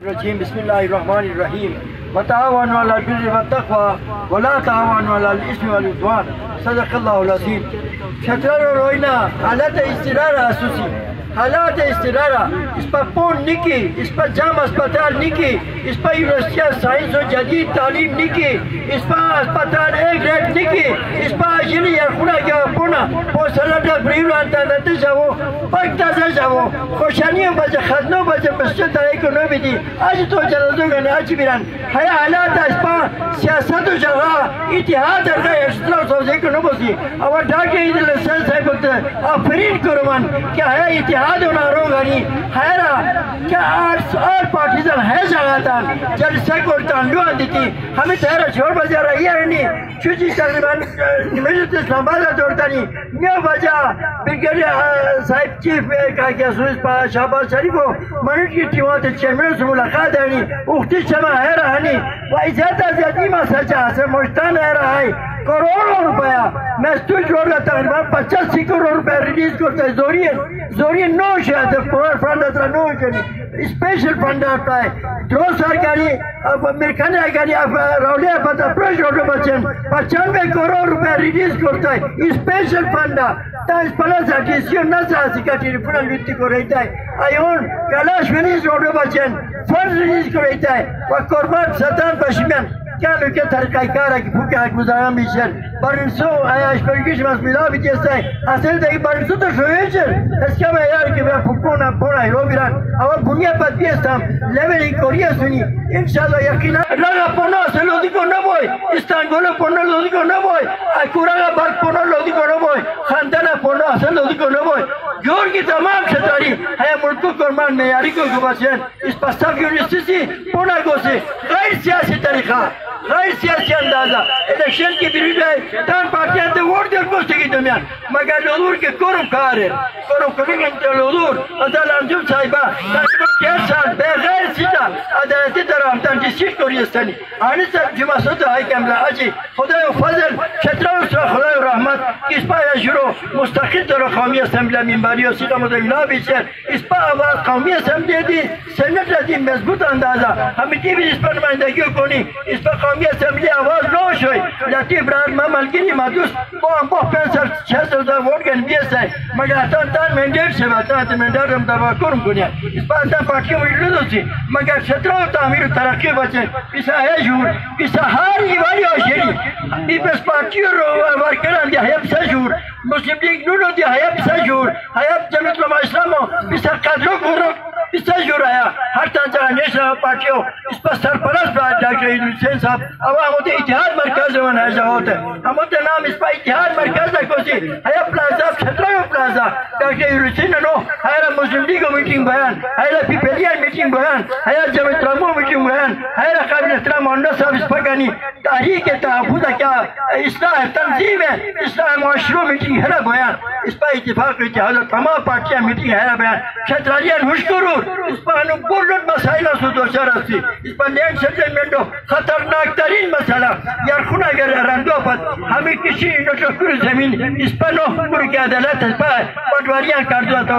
रजीम बिस्मिल्लाहिर्रहमानिर्रहीम वताअवनु अलल बिर्रि वत्तक़वा वला ताअवनु अलल इस्मि वल उद्वान सदक़ल्लाहुल अज़ीम। शतरंज रोइना हालत इस्तिरार असुसी हालात इस्तिरारा इस पर पूर्ण निकी, इस पर जाम अस्पताल निकी, इस पर यूनिवर्सिटी साइंस और जदीद तालीम निकी, इस पर अस्पताल एक रेट निकी, इस पर अजली यखुना क्या पुना वो सलाटा ब्रीवान तानते जाओ पक्ता से जाओ खुशानियों बजे खदनों बजे मस्जिद दाई को नबी दी आज तो जल्दों का आज बिरान है हालात इस पर सियासत जगह इतिहाद का एक्स्ट्रा सोचे को नबी और डाके इधर सेल साइब आफरीन कुर्बान क्या है इतिहाद रोगानी हैरा क्या और पाकिस्तान है जगातान जलसा को तांडुआ देती हमें तेरा छोड़ बजा रही है नहीं चुची तकरीबन निमिषते संभाला जोड़ता नहीं न्यू बजा ब्रिगेडियर साहिब चीफ का क्या सुनिस पा शाबाश शरीफो मनुष्य की टीमों से चेमरे से मुलाकात है नहीं उक्ति क्षमा है रहा नहीं वही ज़्यादा ज़्यादा सच्चा से मुश्तान है रहा है करोड़ों रुपया मैं तो जोड़ रहा था 85 करोड़ रुपया रिलीज करता है जोरिए नो शायद पूरा फंड आता नो स्पेशल फंड आता है दो सरकारी अब अमेरिकन आगानी अब रौलिया पता प्रेस रोड बच्चन 95 करोड़ रुपया रिलीज करता है स्पेशल फंड ताज प्लस आर्टिस्ट न सासी का टेलीफोन लिट्टी को रहता है आयोन कैलाश विनीस रोड बच्चन फंड रिलीज को रहता है वो कुर्बान सतान पश्चिमन क्या लोग तरकारी की भूखे हाथ गुजारा मिशन बरसो आया स्पर्गिश मसमिला भी जैसा है असल देखिए बरसो तो शोएचर इसका मैं यार कि मैं फुक्को ना पोना है रोबिरान और बुनिया पर भी इस्ताम लेवल ही कोरिया सुनी इंशाल्लाह यकीन लगा पोना से लोदी को न बोए इस्तांबुल पोना लोदी को न बोए अकुरा का बाग पोना लोदी को न बोए खानदाना पोना असल लोदी को न बोए जोर की तमाम क्षेत्रारी है मुल्क को कुर्बान में यारी को गुबाशन इस प्रस्ताव यूनिवर्सिटी पोना को से गैर सियासी तरीका गैर सियासी अंदाजा इलेक्शन की बिरुदाई तान पार्टियां तो वोट दे को सकी दुनिया मगर लोदूर के कोरम कार है कोरम करेंगे तो लोदूर अदल अंजुम साहिबा क्या साल बगैर सीधा अदालती तरह हम तान जिस को रियस्तानी आने से जुमा सोता है कि हमला अजी खुदा फजल क्षेत्रों से खुदा रहमत इस पर शुरू मुस्तकिल तरह कौमी असेंबली मिंबरी और सीधा मुद्दा बिचर इस पर आवाज कौमी असेंबली दी सेनेट दी मजबूत अंदाजा हमें टीवी इस पर नुमाइंदगी को नहीं इस पर कौमी असेंबली आवाज रोश हुई लतीफ राज मलकिनी मादूस वो 600,000 वोट के बीएस है मगर तान मैंडेट से बात मैंडेट हम दबा कुर्म दुनिया इस पर पार्टियों में लुदोसी मगर क्षेत्रों तामीर तरक्की बचे पिसा है जूर पिसा हर इवाली और शेरी पीपल्स पार्टी और वर्कर अंदर है पिसा जूर मुस्लिम लीग नुनो दिया है पिसा जूर है जमीयत उलमा इस्लामो पिसा कादरों को पिसा जूर आया हर तरह नेशनल पार्टियों इस पर सरपरस्त डॉक्टर हुसैन साहब अब हम होते इतिहाद मरकज में है जाओते हम होते नाम इस पर इतिहाद मरकज है कोसी है प्लाजा क्षेत्रों प्लाजा डॉक्टर हुसैन नो है मुस्लिम लीग मीटिंग बयान है पीपलियन मीटिंग बयान है जमीयत उलमा मीटिंग बयान है काबिल एहतराम मोहम्मद साहब इस पर कहानी तारीख के तहफ़्फ़ुज़ क्या इस्लाह तंजीम है इस्लाह माशरू मीटिंग है बयान इस पर इत्तेफाक इतिहाद तमाम पार्टियां मीटिंग है बयान क्षेत्रीय हुशकुरूर इस पर अनुपूर्ण मसाइल सुदोशरसी इस पर लैंड सेटलमेंट खतरनाक तरीन मसला यारखुना अगर रंगों पर हमें किसी जमीन इस पर नो की अदालत इस पर पटवारियां कर दो तो